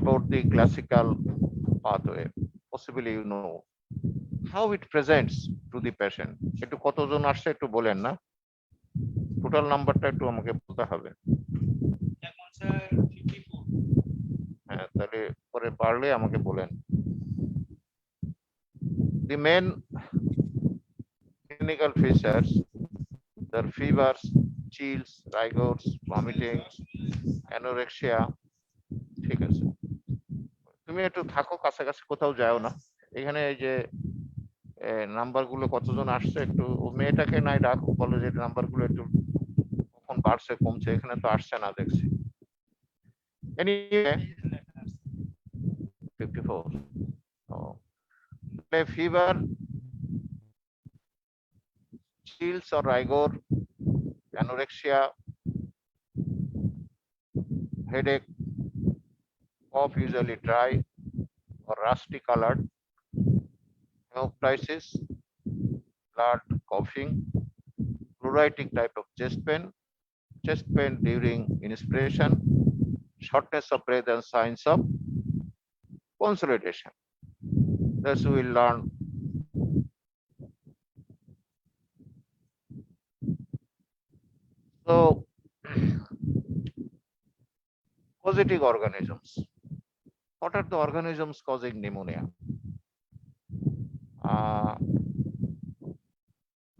about the classical pathway. Possibly you know how it presents to the patient. একটু কতজন আসছে একটু বলেন না, টোটাল নাম্বারটা একটু আমাকে বলতে হবে। হ্যাঁ, তাহলে পরে পারলে আমাকে বলেন। The main clinical features, the fevers, chills, rigors, vomiting, anorexia, ঠিক আছে। তুমি একটু থাকো কাছাকাছি, কোথাও যাও না। এখানে এই যে নাম্বারগুলো কতজন আসছে একটু মেয়েটাকে নাই ডাকো, বলো যে নাম্বারগুলো একটু কখন বাড়ছে কমছে, এখানে তো আসছে না দেখছি। Anyway, 54. Oh. Fever, chills or rigor, anorexia, headache, cough usually dry or rusty colored, hemoptysis, blood, coughing, pleuritic type of chest pain during inspiration, shortness of breath and signs of consolidation. Thus we will learn so causative organisms. What are the organisms causing pneumonia?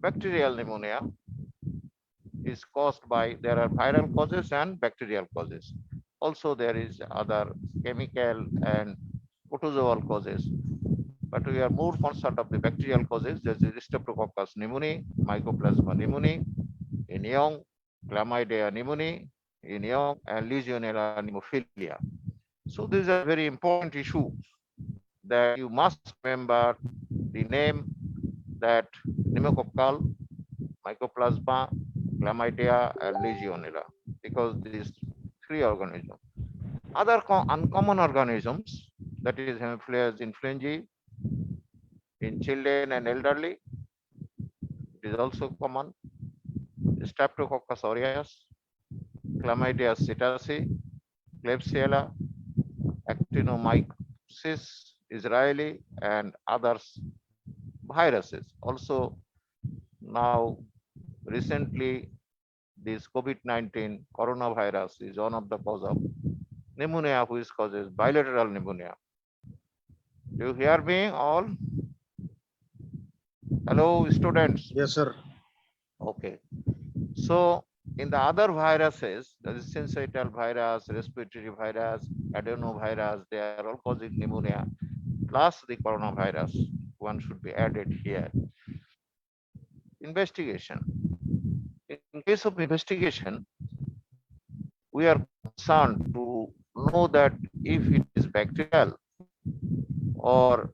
Bacterial pneumonia is caused by, there are viral causes and bacterial causes. Also there is other chemical and protozoal causes, but we are more concerned of the bacterial causes. There is Streptococcus pneumoniae, Mycoplasma pneumoniae in young, Chlamydia pneumoniae in young, and Legionella pneumophilia. So this is a very important issue that you must remember the name, that pneumococcal, Mycoplasma, Chlamydia, and Legionella, because these three organisms. Other uncommon organisms, that is Haemophilus influenzae in children and elderly, it is also common. Streptococcus aureus, Chlamydia psittaci, Klebsiella, Actinomyces israeli, and others viruses. Also now recently this COVID-19 coronavirus is one of the cause of pneumonia, which causes bilateral pneumonia. Do you hear me all? Hello, students. Yes, sir. Okay. So in the other viruses, the syncytial virus, respiratory virus, adenovirus, they are all causing pneumonia, plus the coronavirus. One should be added here. Investigation. In case of investigation, we are concerned to know that if it is bacterial or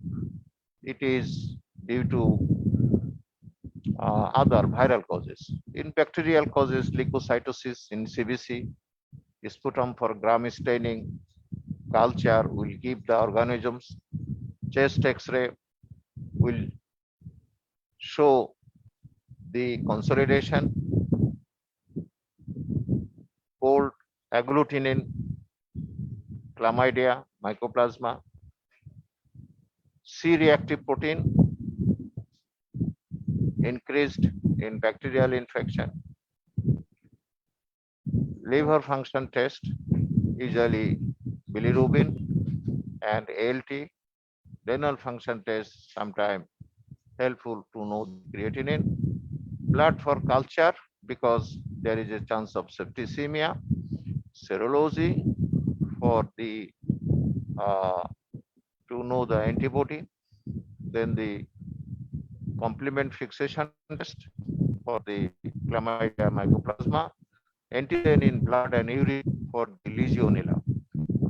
it is due to other viral causes. In bacterial causes, leukocytosis in CBC, sputum for gram staining, culture will give the organisms, chest X-ray will show the consolidation, cold agglutinin, chlamydia, mycoplasma, C-reactive protein increased in bacterial infection, liver function test, usually bilirubin and ALT, renal function test, sometimes helpful to know creatinine, blood for culture because there is a chance of septicemia, serology for the to know the antibody, then the complement fixation test for the chlamydia mycoplasma, antigen in blood and urine for the Legionella,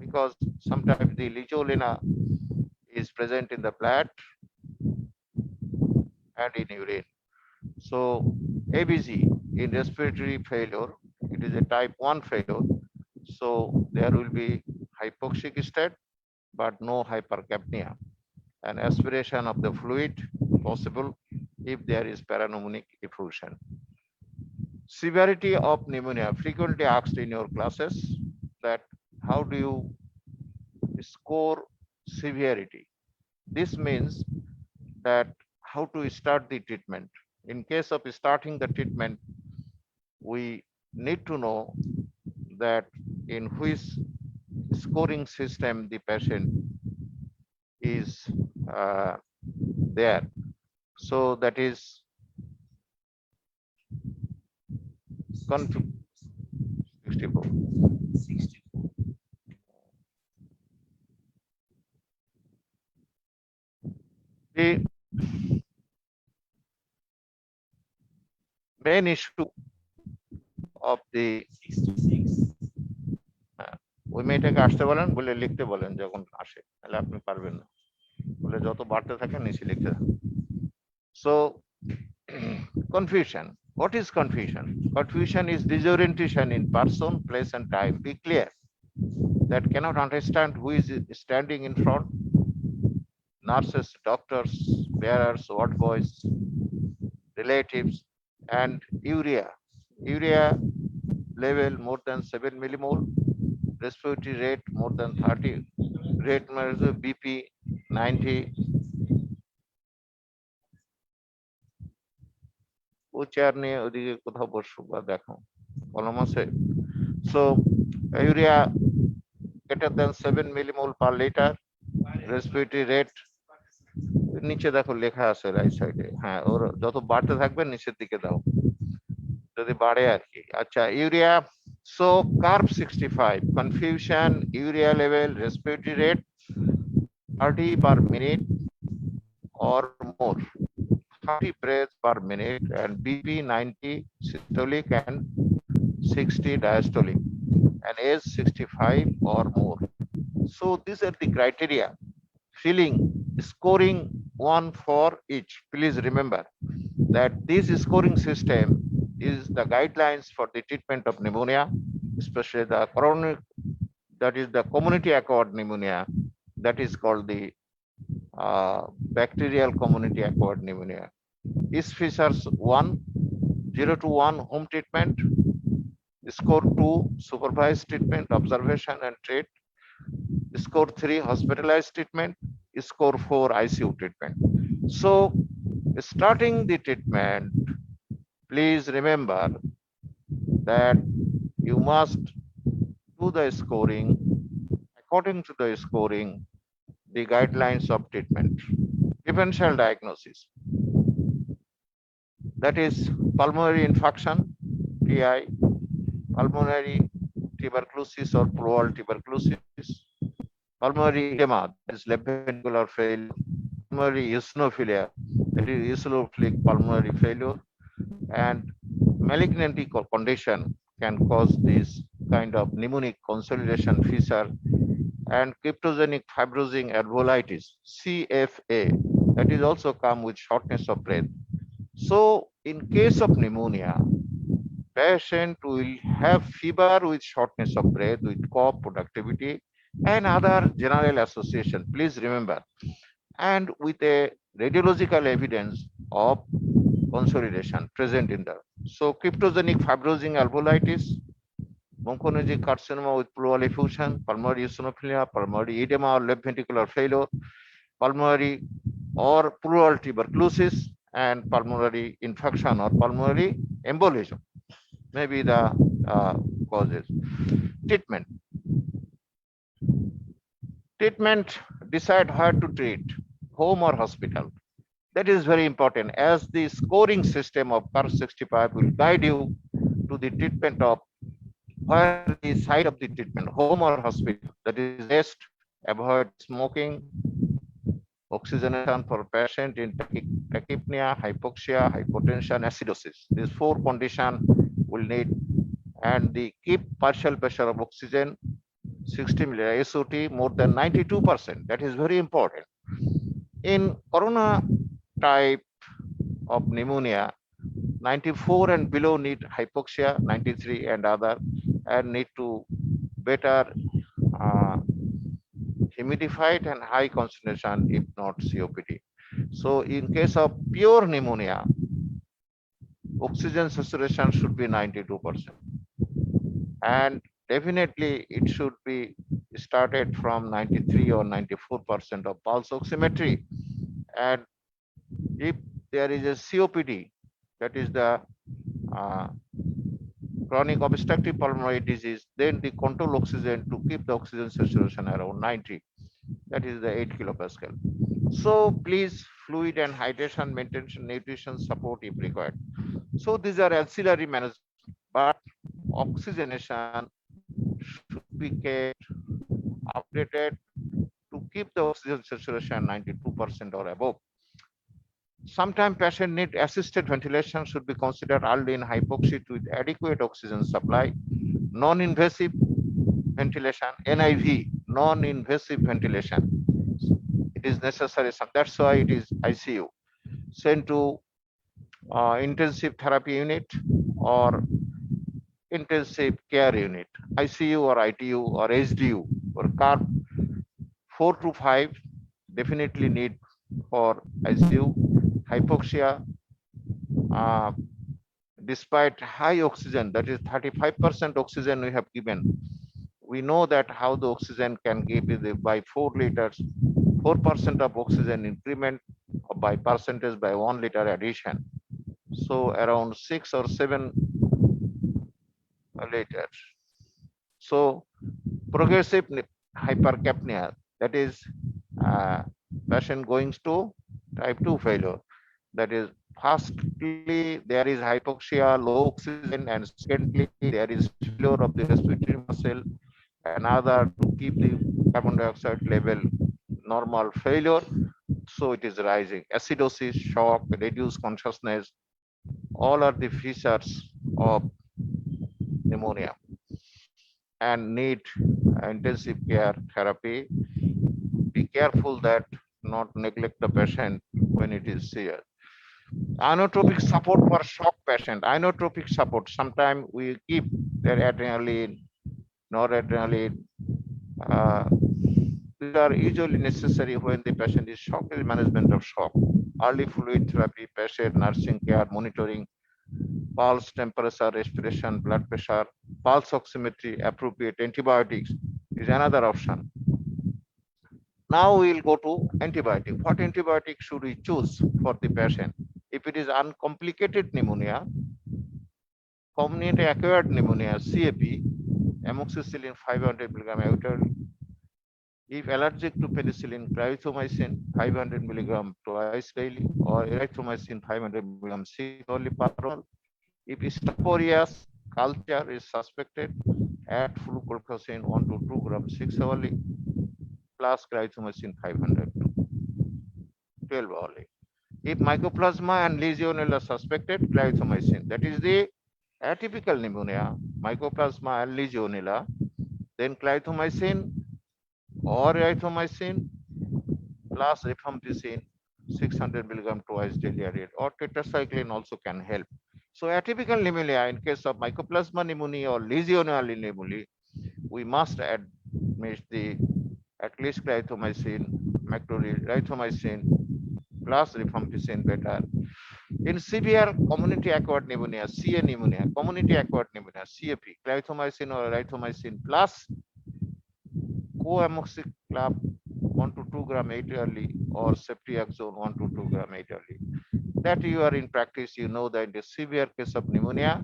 because sometimes the Legionella is present in the blood and in urine. So ABG in respiratory failure, it is a type 1 failure. So there will be hypoxic state, but no hypercapnia, and aspiration of the fluid possible if there is parapneumonic effusion. Severity of pneumonia, frequently asked in your classes, that how do you score severity. This means that how to start the treatment. In case of starting the treatment, we need to know that in which scoring system the patient is there. So that is 64. The main issue of the ওই মেয়েটাকে আসতে বলেন, বলে লিখতে বলেন যখন আসে, তাহলে আপনি পারবেন না, বলে যত বাড়তে থাকে নিচে লিখতে থাকেন। So confusion. What is confusion? Confusion is disorientation in person, place, and time. Be clear. That cannot understand who is standing in front. Nurses, doctors, bearers, ward boys, relatives, and urea. Urea level more than 7 millimole, respiratory rate more than 30, rate BP 90. O chair নিয়ে ওদিকে কোথাও বসুক বা দেখো কলম আছে। So urea greater than 7 millimole per liter, respiratory rate নিচে দেখো লেখা আছে রাইট সাইডে। হ্যাঁ, ওর যত বাড়তে থাকবে নিচের দিকে দাও যদি বাড়ে আর কি। আচ্ছা, urea, so carb 65, confusion, urea level, respiratory rate 30 per minute or more, 30 breaths per minute, and BP 90 systolic and 60 diastolic, and age 65 or more. So these are the criteria. Filling, scoring one for each. Please remember that this scoring system is the guidelines for the treatment of pneumonia, especially the chronic, that is the community acquired pneumonia, that is called the bacterial community acquired pneumonia. These features 1, 0 to 1 home treatment, score 2 supervised treatment, observation and treat, score 3 hospitalized treatment, score 4 ICU treatment. So starting the treatment, please remember that you must do the scoring according to the scoring, the guidelines of treatment. Differential diagnosis, that is pulmonary infarction, PI, pulmonary tuberculosis or pleural tuberculosis, pulmonary edema, that is left ventricular failure, pulmonary eosinophilia, that is eosinophilic pulmonary failure, and malignant condition can cause this kind of pneumonic consolidation feature, and cryptogenic fibrosing alveolitis, CFA, that is also come with shortness of breath. So in case of pneumonia, patient will have fever with shortness of breath, with cough, productivity, and other general association. Please remember, and with a radiological evidence of consolidation present in the. So cryptogenic fibrosing alveolitis, bronchogenic carcinoma with pleural effusion, pulmonary eosinophilia, pulmonary edema or left ventricular failure, pulmonary or pleural tuberculosis, and pulmonary infection or pulmonary embolism may be the causes. Treatment. Treatment, decide where to treat, home or hospital. That is very important, as the scoring system of CARB 65 will guide you to the treatment of where the site of the treatment, home or hospital. That is best. Avoid smoking, oxygenation for patient in tachypnea, hypoxia, hypotension, acidosis. These 4 conditions will need, and the keep partial pressure of oxygen 60 milliliter, SOT more than 92%. That is very important. In corona type of pneumonia, 94 and below need hypoxia, 93 and other, and need to better humidified and high concentration, if not COPD. So in case of pure pneumonia, oxygen saturation should be 92%. And definitely it should be started from 93 or 94% of pulse oximetry. And if there is a COPD, that is the uh, chronic obstructive pulmonary disease, then the control oxygen to keep the oxygen saturation around 90. That is the 8 kilopascal. So please, fluid and hydration maintenance, nutrition support if required. So these are ancillary management, but oxygenation should be kept updated to keep the oxygen saturation 92% or above. Sometimes patient need assisted ventilation should be considered early in hypoxia with adequate oxygen supply. Non-invasive ventilation, NIV, non-invasive ventilation. It is necessary. That's why it is ICU. Sent to intensive therapy unit or intensive care unit, ICU or ITU or HDU or CARP 4 to 5 definitely need for ICU. Hypoxia, despite high oxygen, that is 35% oxygen we have given, we know that how the oxygen can give by 4 liters, 4% of oxygen increment by percentage by 1 liter addition. So around 6 or 7 liters. So progressive hypercapnia, that is patient going to type 2 failure. That is, firstly, there is hypoxia, low oxygen, and secondly, there is failure of the respiratory muscle. Another to keep the carbon dioxide level normal failure. So it is rising. Acidosis, shock, reduced consciousness, all are the features of pneumonia and need intensive care therapy. Be careful that not neglect the patient when it is serious. Inotropic support for shock patient. Inotropic support. Sometimes we keep their adrenaline, noradrenaline. These are usually necessary when the patient is shocked. Management of shock. Early fluid therapy, patient nursing care, monitoring, pulse, temperature, respiration, blood pressure, pulse oximetry, appropriate antibiotics is another option. Now we will go to antibiotic. What antibiotic should we choose for the patient? If it is uncomplicated pneumonia, community acquired pneumonia, CAP, amoxicillin 500 milligram every. If allergic to penicillin, clarithromycin 500 milligram twice daily, or erythromycin 500 milligram 6 only per hour. If Staph aureus culture is suspected, add flucloxacin 1 to 2 grams 6 hourly plus clarithromycin 500 12 hourly. If mycoplasma and Legionella suspected, clarithromycin. That is the atypical pneumonia, mycoplasma and Legionella. Then clarithromycin or erythromycin plus rifampicin 600 milligram twice daily added, or tetracycline also can help. So atypical pneumonia, in case of mycoplasma pneumonia or Legionella pneumonia, we must admit the at least clarithromycin, erythromycin plus rifampicin better. In severe community acquired pneumonia, CA pneumonia, community acquired pneumonia, CAP, clarithromycin or erythromycin plus co-amoxicillin 1 to 2 gram 8 yearly or ceftriaxone 1 to 2 gram 8 yearly. That you are in practice, you know that in the severe case of pneumonia,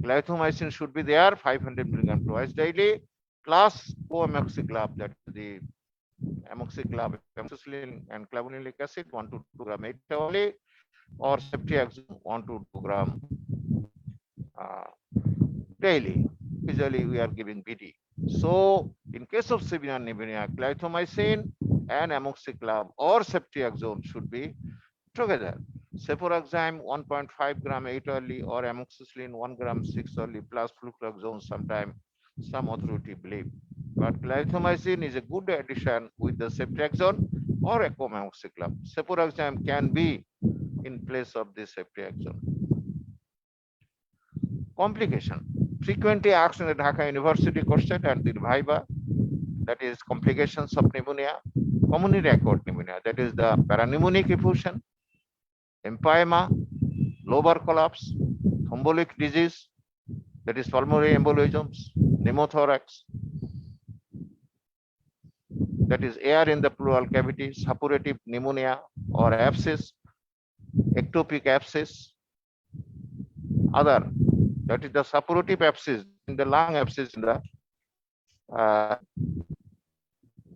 clarithromycin should be there 500 milligram twice daily plus co-amoxicillin, that is the amoxicillin, amoxicillin and clavulanic acid 1 to 2 gram 8 only, or ceftriaxone 1 to 2 gram daily. Usually we are giving BD. So in case of severe pneumonia, clarithromycin and amoxicillin or ceftriaxone should be together. Ceforaxime 1.5 gram 8 early or amoxicillin 1 gram 6 early plus flucloxone sometime some authority believe. But clarithromycin is a good addition with the ceftriaxone or a amoxicillin. Ceforaxime can be in place of the ceftriaxone. Complication. Frequently asked in the Dhaka University question and the Viva, that is complications of pneumonia, community acquired pneumonia, that is the parapneumonic effusion, empyema, lobar collapse, thrombotic disease, that is pulmonary embolisms, pneumothorax, that is air in the pleural cavity, suppurative pneumonia or abscess, ectopic abscess, other, that is the suppurative abscess in the lung, abscess uh,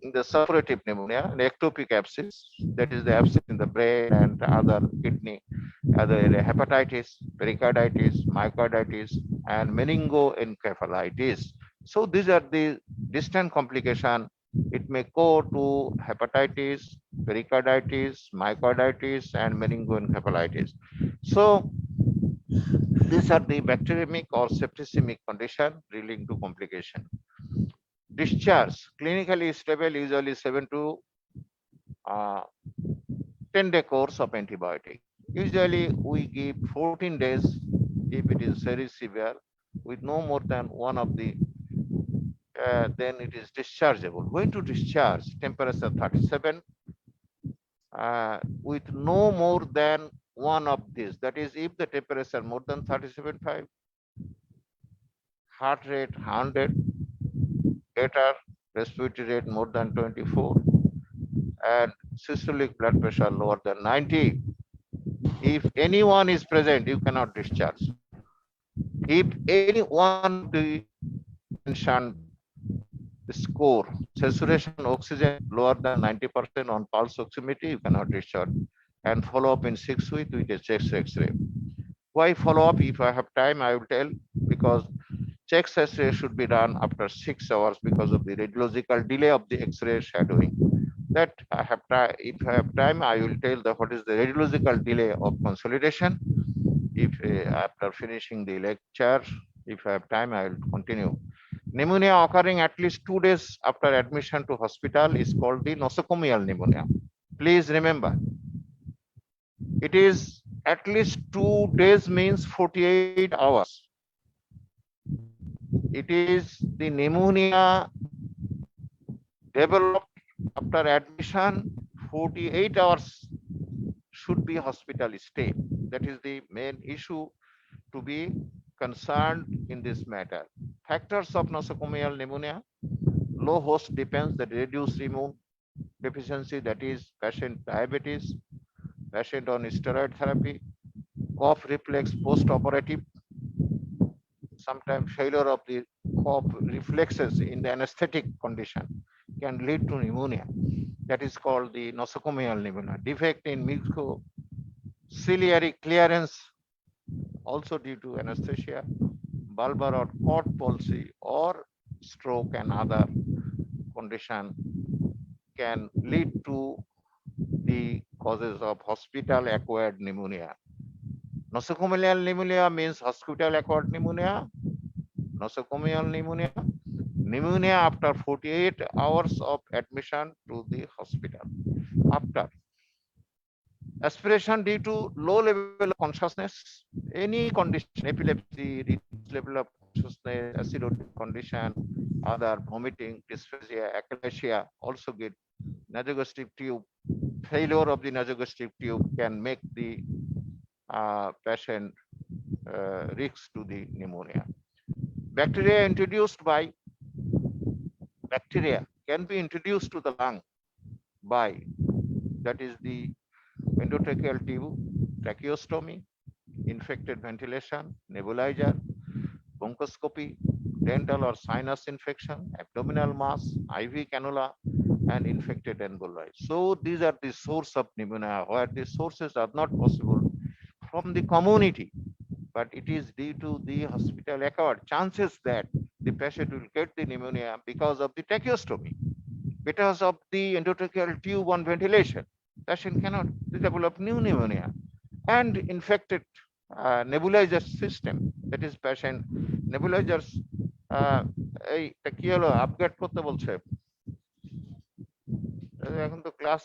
in the suppurative pneumonia, and ectopic abscess, that is the abscess in the brain and other kidney, other hepatitis, pericarditis, myocarditis, and meningoencephalitis. So these are the distant complication. It may go to hepatitis, pericarditis, myocarditis, and meningoencephalitis. So these are the bacteremic or septicemic condition leading to complication. Discharge, clinically stable, usually 7 to 10-day course of antibiotic. Usually we give 14 days if it is very severe with no more than one of the, then it is dischargeable. When to discharge? Temperature 37 with no more than one of these. That is, if the temperature more than 37.5, heart rate 100, better, respiratory rate more than 24, and systolic blood pressure lower than 90. If anyone is present, you cannot discharge. If any one of the mentioned score, saturation oxygen lower than 90% on pulse oximetry, you cannot discharge, and follow up in 6 weeks with a chest X-ray. Why follow up? If I have time, I will tell, because chest X-ray should be done after 6 hours because of the radiological delay of the X-ray shadowing. That I have time. If I have time, I will tell what is the radiological delay of consolidation. If after finishing the lecture, if I have time, I will continue. Pneumonia occurring at least 2 days after admission to hospital is called the nosocomial pneumonia. Please remember, it is at least 2 days means 48 hours. It is the pneumonia developed after admission, 48 hours should be hospital stay. That is the main issue to be concerned in this matter. Factors of nosocomial pneumonia: low host defense, that reduced immune deficiency, that is patient diabetes, patient on steroid therapy, cough reflex post-operative, sometimes failure of the cough reflexes in the anesthetic condition can lead to pneumonia. That is called the nosocomial pneumonia. Defect in mucociliary clearance, also due to anesthesia, bulbar or cord palsy or stroke and other condition can lead to the causes of hospital acquired pneumonia. Nosocomial pneumonia means hospital acquired pneumonia. Nosocomial pneumonia, pneumonia after 48 hours of admission to the hospital. After aspiration due to low level of consciousness, any condition, epilepsy, reduced level of consciousness, acidotic condition, other vomiting, dysphagia, achalasia, also get nasogastric tube. Failure of the nasogastric tube can make the patient risk to the pneumonia. Bacteria can be introduced to the lung by, that is the endotracheal tube, tracheostomy, infected ventilation, nebulizer, bronchoscopy, dental or sinus infection, abdominal mass, IV cannula, and infected emboli. So these are the source of pneumonia, where the sources are not possible from the community, but it is due to the hospital acquired. Chances that the patient will get the pneumonia because of the tracheostomy, because of the endotracheal tube on ventilation. Patient cannot develop new pneumonia. And infected nebulizer system, that is patient nebulizers এইটা কি হলো upgrade করতে বলছে এখন তো class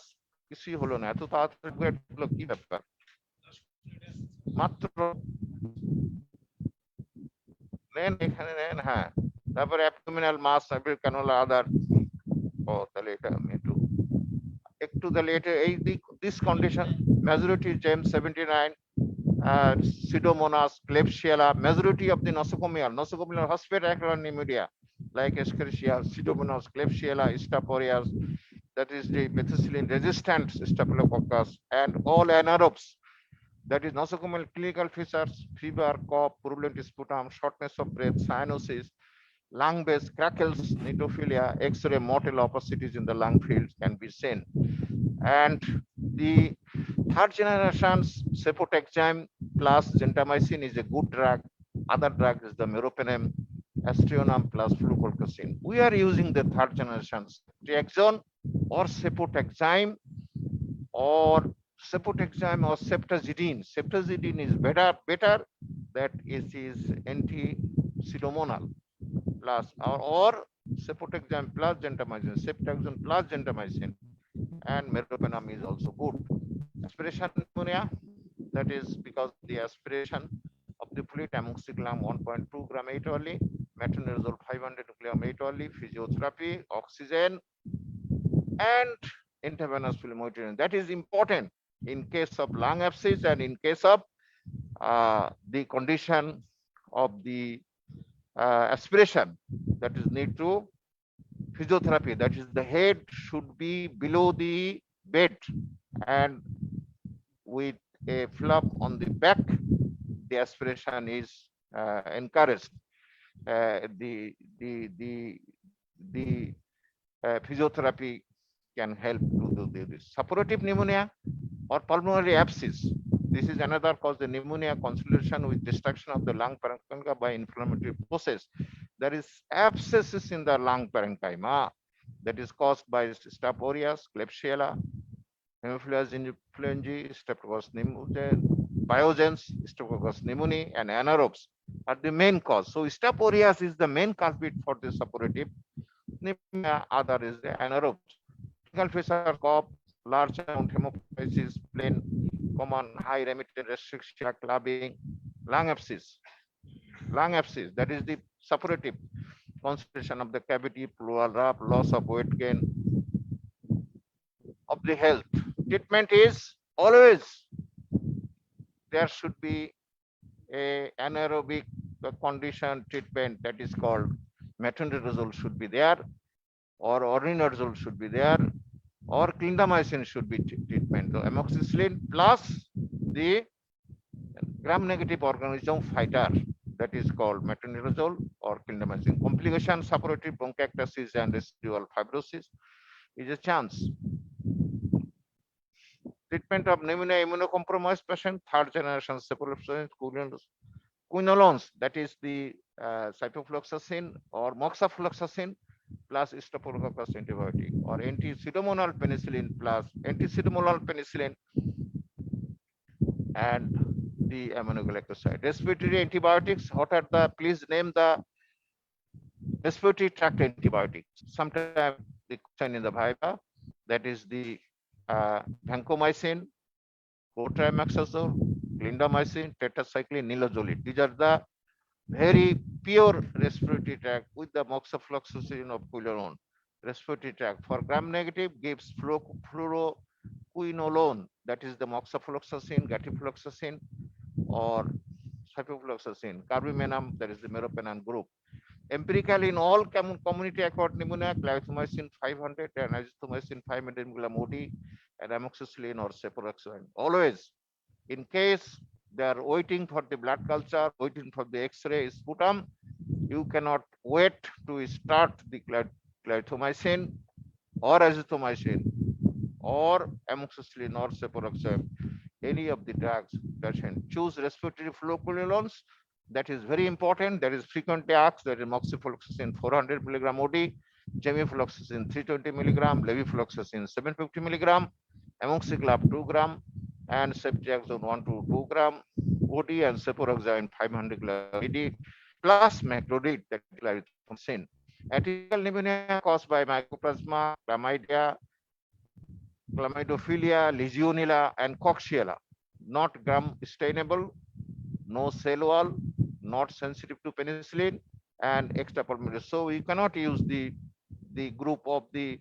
কিছুই হলো না এত তাড়াতাড়ি আপগ্রেড হলো কি ব্যাপার মাত্র নেন এখানে নেন হ্যাঁ তারপরে অ্যাবডোমিনাল মাস ক্যানোলা আদার ও তাহলে এটা আমি একটু তাহলে এটা এই দিস কন্ডিশন মেজরিটি জেম 79 Pseudomonas, Klebsiella, majority of the nosocomial hospital acquired pneumonia like Escherichia, Pseudomonas, Klebsiella, Staph aureus, that is the methicillin resistant Staphylococcus, and all anaerobes, that is nosocomial clinical features, fever, cough, purulent sputum, shortness of breath, cyanosis, lung base crackles, neutrophilia, X-ray motile opacities in the lung fields can be seen. And the third generation cefotaxime plus gentamicin is a good drug. Other drug is the meropenem, aztreonam plus flucloxacin. We are using the third generation ceftriaxone or cefotaxime or cefotaxime or ceftazidime. Ceftazidime is better. That is anti-pseudomonal plus or cefotaxime plus gentamicin, cefotaxime plus gentamicin, and meropenem is also good. Aspiration pneumonia, that is because the aspiration of the fluid amoxicillam 1.2 gram 8 hourly, metronidazole 500 milligram 8 hourly, physiotherapy, oxygen, and intravenous phlebotomy. That is important in case of lung abscess and in case of the condition of the aspiration, that is need to physiotherapy. That is the head should be below the bed and with a flap on the back, the aspiration is encouraged. The physiotherapy can help to do this. Suppurative pneumonia or pulmonary abscess. This is another cause, the pneumonia consolidation with destruction of the lung parenchyma by inflammatory process. There is abscesses in the lung parenchyma that is caused by Staph aureus, Klebsiella, Haemophilus influenzae, Streptococcus pneumoniae, biogens, Streptococcus pneumoniae, and anaerobes are the main cause. So Staph aureus is the main culprit for the suppurative pneumonia. Other is the anaerobes. Clinical features: cough, large amount hemoptysis, plain, common high remittent restriction, clubbing, lung abscess. Lung abscess, that is the suppurative concentration of the cavity, pleural rub, loss of weight gain of the health. Treatment is always there should be a anaerobic condition treatment, that is called metronidazole should be there, or ordinazole should be there, or clindamycin should be treatment. So amoxicillin plus the gram-negative organism fighter, that is called metronidazole or clindamycin. Complication: suppurative bronchiectasis and residual fibrosis is a chance. Treatment of pneumonia immunocompromised patient, third generation cephalosporin, quinolones, that is the ciprofloxacin or moxifloxacin plus Staphylococcus antibiotic, or anti-pseudomonal penicillin plus anti-pseudomonal penicillin and the aminoglycoside. Respiratory antibiotics, what are the, please name the respiratory tract antibiotics. Sometimes the question in the Viva, that is the vancomycin, cotrimoxazole, clindamycin, tetracycline, nilozolid. These are the very pure respiratory tract with the moxifloxacin of quinolone. Respiratory tract for gram-negative gives fluoroquinolone, that is the moxifloxacin, gatifloxacin, or ciprofloxacin. Carbapenem, that is the meropenem group. Empirical in all community acquired pneumonia, clarithromycin 500 and azithromycin 500 milligram OD, and amoxicillin or cefuroxime. Always, in case they are waiting for the blood culture, waiting for the X-ray sputum, you cannot wait to start the clarithromycin or azithromycin or amoxicillin or cefuroxime. Any of the drugs patient choose respiratory fluoroquinolones. That is very important. That is frequently asked. That is moxifloxacin 400 milligram OD, gemifloxacin 320 milligram, levifloxacin 750 milligram, amoxiclav 2 gram, and ceftriaxone 1 to 2 gram OD, and cefuroxime 500 OD plus macrolide, that is clarithromycin. Atypical pneumonia caused by mycoplasma, chlamydia, chlamydophilia, legionella, and coxiella. Not gram stainable, no cell wall, not sensitive to penicillin, and extrapulmonary. So we cannot use the group of the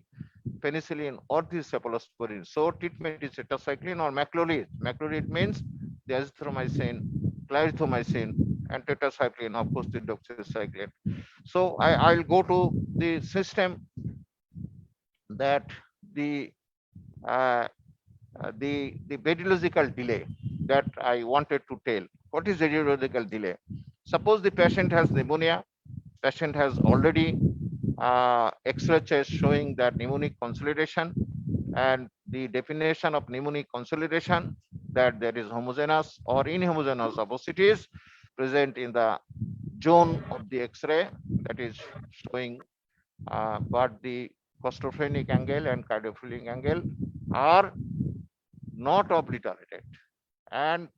penicillin or the cephalosporin. So treatment is tetracycline or macrolide. Macrolide means the azithromycin, clarithromycin, and tetracycline, of course, the doxycycline. So I'll go to the system that the uh, the radiological delay that I wanted to tell. What is radiological delay? Suppose the patient has pneumonia, patient has already X-ray chest showing that pneumonic consolidation, and the definition of pneumonic consolidation, that there is homogeneous or inhomogeneous oposities present in the zone of the X-ray, that is showing but the claustrophrenic angle and cardiophobic angle are not obliterated and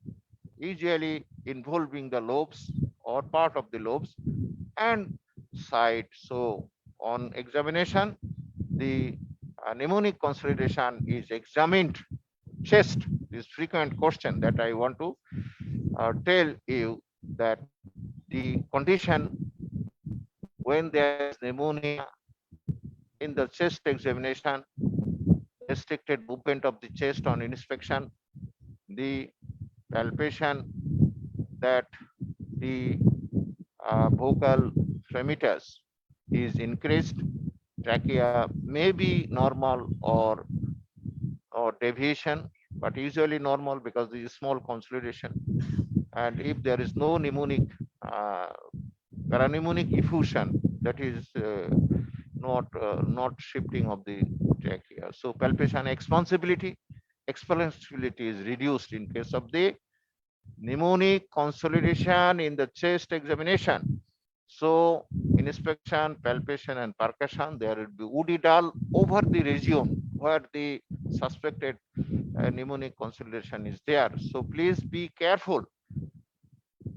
usually involving the lobes or part of the lobes and side. So on examination, the mnemonic consolidation is examined. Chest is frequent question that I want to tell you, that the condition when there is pneumonia in the chest examination, restricted movement of the chest on inspection, the palpation, that the vocal fremitus is increased, trachea may be normal or deviation, but usually normal because there is small consolidation. And if there is no pneumonic parapneumonic effusion, that is not shifting of the trachea. So palpation expansibility is reduced in case of the pneumonic consolidation in the chest examination. So inspection, palpation, and percussion, there will be woody dull over the region where the suspected pneumonic consolidation is there. So please be careful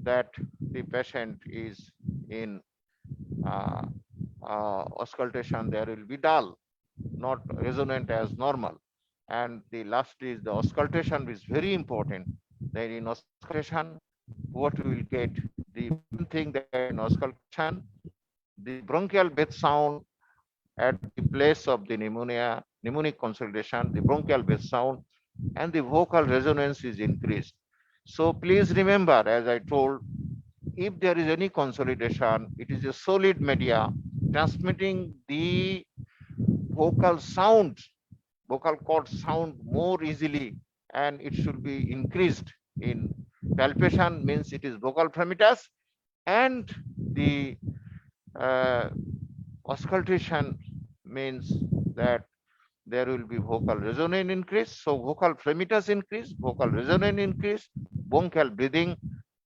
that the patient is in auscultation, there will be dull, not resonant as normal. And the last is the auscultation is very important. Then in auscultation, what we will get, the one thing that in auscultation, the bronchial breath sound at the place of the pneumonic consolidation, the bronchial breath sound and the vocal resonance is increased. So please remember, as I told, if there is any consolidation, it is a solid media transmitting the vocal sound, vocal cord sound more easily, and it should be increased in palpation, means it is vocal fremitus, and the auscultation means that there will be vocal resonance increase. So vocal fremitus increase, vocal resonance increase, bronchial breathing.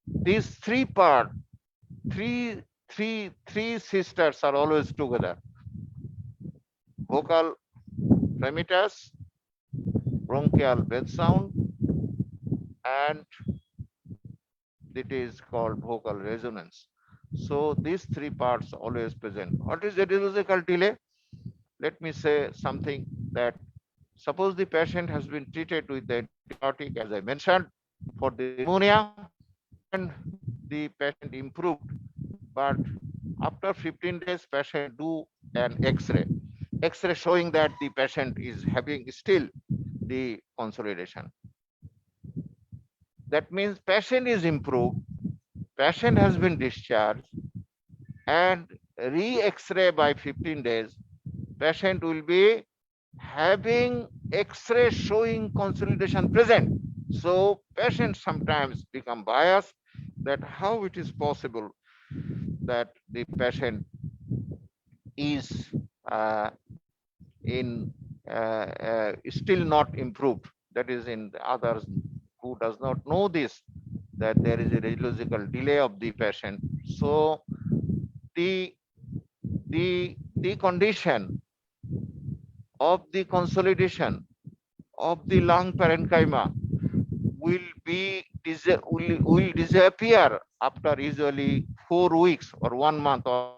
These three sisters are always together. Vocal fremitus, bronchial breath sound, and it is called vocal resonance. So these three parts always present. What is radiological delay? Let me say something, that suppose the patient has been treated with the antibiotic, as I mentioned, for the pneumonia, and the patient improved, but after 15 days, patient do an X-ray. X-ray showing that the patient is having still the consolidation. That means patient is improved, patient has been discharged, and re-X-ray by 15 days, patient will be having X-ray showing consolidation present. So patients sometimes become biased that how it is possible that the patient is still not improved. That is, in the others who does not know this, that there is a radiological delay of the patient. So the condition of the consolidation of the lung parenchyma will disappear after usually 4 weeks or 1 month or